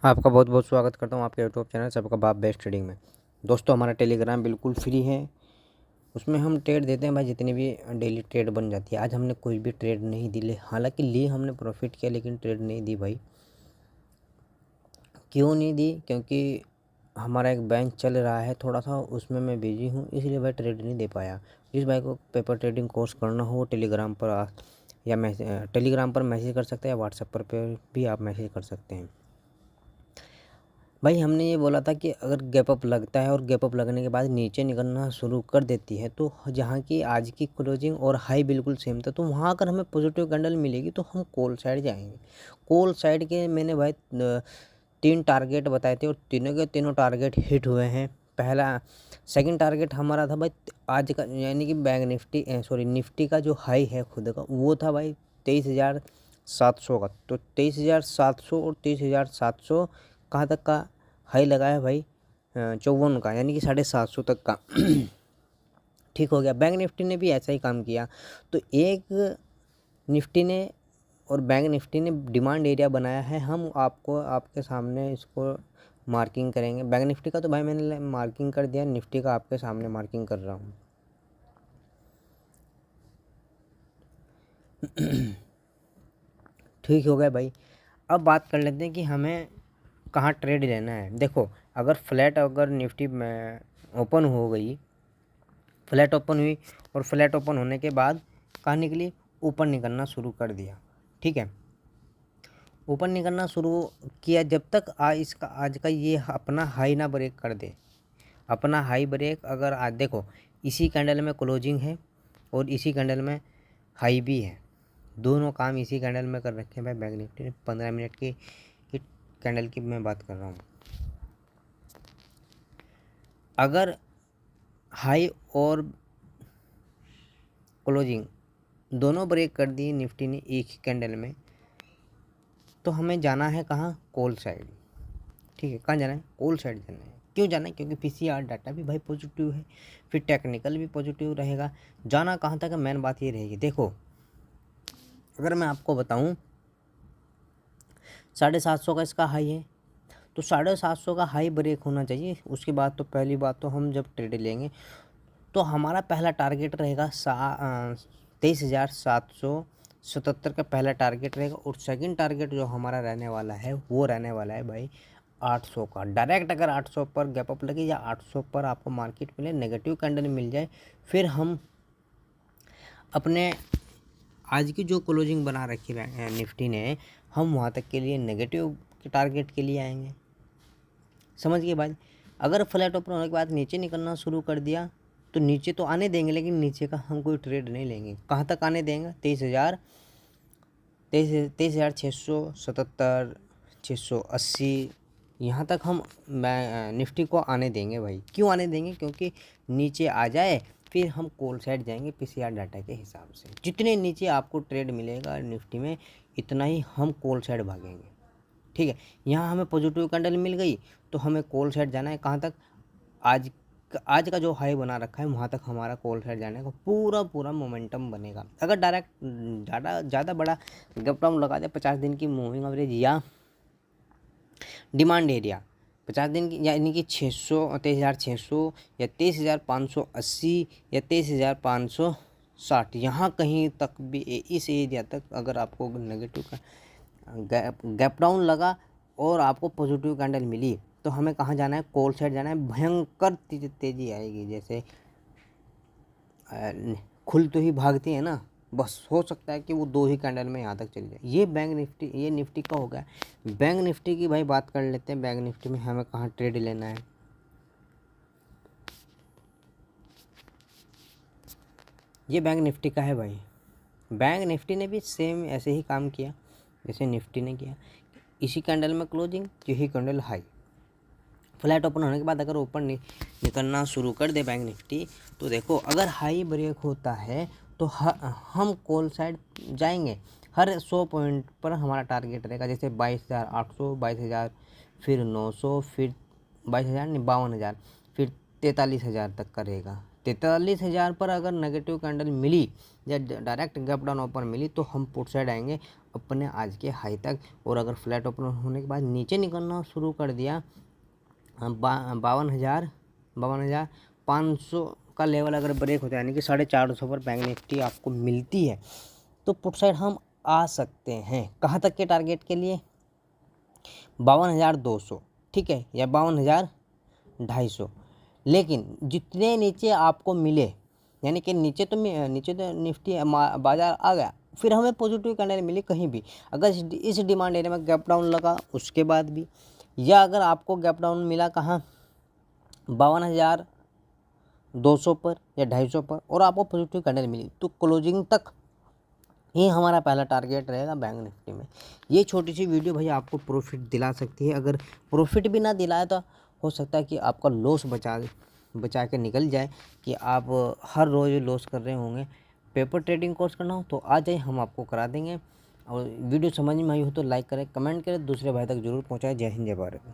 आपका बहुत बहुत स्वागत करता हूँ आपके यूट्यूब चैनल सबका बाप बेस्ट ट्रेडिंग में। दोस्तों, हमारा टेलीग्राम बिल्कुल फ्री है। उसमें हम ट्रेड देते हैं भाई, जितनी भी डेली ट्रेड बन जाती है। आज हमने कोई भी ट्रेड नहीं दी, हालांकि लिए हमने प्रॉफिट किया, लेकिन ट्रेड नहीं दी भाई। क्यों नहीं दी? क्योंकि हमारा एक बैंक चल रहा है थोड़ा सा, उसमें मैं बिजी हूँ, इसलिए भाई ट्रेड नहीं दे पाया। जिस भाई को पेपर ट्रेडिंग कोर्स करना हो वो टेलीग्राम पर या टेलीग्राम पर मैसेज कर सकते हैं, या व्हाट्सएप पर भी आप मैसेज कर सकते हैं। भाई हमने ये बोला था कि अगर गैप अप लगता है और गैप अप लगने के बाद नीचे निकलना शुरू कर देती है, तो जहाँ की आज की क्लोजिंग और हाई बिल्कुल सेम था, तो वहाँ अगर हमें पॉजिटिव कैंडल मिलेगी तो हम कॉल साइड जाएंगे। कॉल साइड के मैंने भाई 3 टारगेट बताए थे और तीनों के तीनों टारगेट हिट हुए हैं। पहला सेकंड टारगेट हमारा था भाई आज का, यानी कि निफ्टी का जो हाई है खुद का, वो था भाई 23,700 का। तो 23,700 और 23,700 कहाँ तक का हाई लगा है भाई? 54 का, यानी कि 750 तक का। ठीक हो गया। बैंक निफ्टी ने भी ऐसा ही काम किया। तो एक निफ्टी ने और बैंक निफ्टी ने डिमांड एरिया बनाया है। हम आपको आपके सामने इसको मार्किंग करेंगे। बैंक निफ्टी का तो भाई मैंने मार्किंग कर दिया, निफ्टी का आपके सामने मार्किंग कर रहा हूँ। ठीक हो गया भाई। अब बात कर लेते हैं कि हमें कहाँ ट्रेड लेना है। देखो, अगर निफ्टी में ओपन हो गई, फ्लैट ओपन हुई, और फ्लैट ओपन होने के बाद कहाँ निकली? ऊपर निकलना शुरू कर दिया। ठीक है, ऊपर निकलना शुरू किया जब तक आज का ये अपना हाई ना ब्रेक कर दे। अपना हाई ब्रेक अगर आज देखो, इसी कैंडल में क्लोजिंग है और इसी कैंडल में हाई भी है। दोनों काम इसी कैंडल में कर रखे हैं भाई। बैंक निफ्टी ने 15 मिनट की कैंडल की मैं बात कर रहा हूँ। अगर हाई और क्लोजिंग दोनों ब्रेक कर दिए निफ्टी ने एक ही कैंडल में, तो हमें जाना है कहाँ? Call side. ठीक है, कहाँ जाना है? कॉल साइड जाना है। क्यों जाना है? क्योंकि पीसीआर डाटा भी भाई पॉजिटिव है, फिर टेक्निकल भी पॉजिटिव रहेगा। जाना कहाँ तक है? मेन बात ये रहेगी। देखो, अगर मैं आपको बताऊँ 750 का इसका हाई है, तो 750 का हाई ब्रेक होना चाहिए। उसके बाद तो पहली बात तो हम जब ट्रेड लेंगे तो हमारा पहला टारगेट रहेगा 23,777 का पहला टारगेट रहेगा। और सेकंड टारगेट जो हमारा रहने वाला है वो रहने वाला है भाई 800 का। डायरेक्ट अगर 800 पर गैप अप लगे या 800 पर आपको मार्केट मिले, नेगेटिव कैंडल मिल जाए, फिर हम अपने आज की जो क्लोजिंग बना रखी है निफ्टी ने, हम वहाँ तक के लिए नेगेटिव के टारगेट के लिए आएंगे। समझ गए भाई? अगर फ्लैट ओपन होने के बाद नीचे निकलना शुरू कर दिया तो नीचे तो आने देंगे, लेकिन नीचे का हम कोई ट्रेड नहीं लेंगे। कहाँ तक आने देंगे? 23,677, 680, यहाँ तक हम निफ्टी को आने देंगे भाई। क्यों आने देंगे? क्योंकि नीचे आ जाए फिर हम कॉल साइड जाएंगे पीसीआर डाटा के हिसाब से। जितने नीचे आपको ट्रेड मिलेगा निफ्टी में, इतना ही हम कॉल साइड भागेंगे। ठीक है, यहाँ हमें पॉजिटिव कैंडल मिल गई तो हमें कॉल साइड जाना है। कहाँ तक? आज का जो हाई बना रखा है वहाँ तक हमारा कॉल साइड जाने का पूरा मोमेंटम बनेगा। अगर डायरेक्ट ज़्यादा बड़ा गैप डाउन लगा दे 50 दिन की मूविंग एवरेज या डिमांड एरिया 50 दिन की, यानी कि 23,600 या 23,580 या 23,560, यहाँ कहीं तक भी इस एरिया तक अगर आपको नेगेटिव का गैप डाउन लगा और आपको पॉजिटिव कैंडल मिली, तो हमें कहाँ जाना है? कॉल साइड जाना है। भयंकर तेजी आएगी। जैसे खुल तो ही भागती है ना, बस हो सकता है कि वो 2 ही कैंडल में यहाँ तक चली जाए। ये निफ्टी का हो गया। बैंक निफ्टी की भाई बात कर लेते हैं। बैंक निफ्टी में हमें कहाँ ट्रेड लेना है? ये बैंक निफ्टी का है भाई। बैंक निफ्टी ने भी सेम ऐसे ही काम किया जैसे निफ्टी ने किया। इसी कैंडल में क्लोजिंग, यही कैंडल हाई। फ्लैट ओपन होने के बाद अगर ऊपर निकलना शुरू कर दे बैंक निफ्टी, तो देखो, अगर हाई ब्रेक होता है तो हम कॉल साइड जाएंगे। हर 100 पॉइंट पर हमारा टारगेट रहेगा। जैसे 22,800, 22,000, फिर 900, फिर 22,000 नहीं 52,000, फिर 43,000 तक का रहेगा। 43,000 पर अगर नेगेटिव कैंडल मिली या डायरेक्ट गैप डाउन ओपन मिली तो हम पुट साइड आएंगे। अपने आज के हाई तक। और अगर फ्लैट ओपन होने के बाद नीचे निकलना शुरू कर दिया 52,500 का लेवल अगर ब्रेक होता है, यानी कि 450 पर बैंक निफ्टी आपको मिलती है, तो पुट साइड हम आ सकते हैं। कहाँ तक के टारगेट के लिए? 52,200, ठीक है, या 52,250। लेकिन जितने नीचे आपको मिले, यानी कि नीचे तो निफ्टी बाजार आ गया, फिर हमें पॉजिटिव कैंडल मिली कहीं भी, अगर इस डिमांड एरिया में गैप डाउन लगा उसके बाद भी, या अगर आपको गैप डाउन मिला कहाँ 52,200 पर या 250 पर और आपको पॉजिटिव कैंडल मिली, तो क्लोजिंग तक ही हमारा पहला टारगेट रहेगा बैंक निफ्टी में। ये छोटी सी वीडियो भैया आपको प्रॉफिट दिला सकती है। अगर प्रॉफिट भी ना दिलाए तो हो सकता है कि आपका लॉस बचा के निकल जाए, कि आप हर रोज़ लॉस कर रहे होंगे। पेपर ट्रेडिंग कोर्स करना हो तो आ जाए, हम आपको करा देंगे। और वीडियो समझ में आई हो तो लाइक करें, कमेंट करें, दूसरे भाई तक जरूर पहुँचाएं। जय हिंद, जय भारत।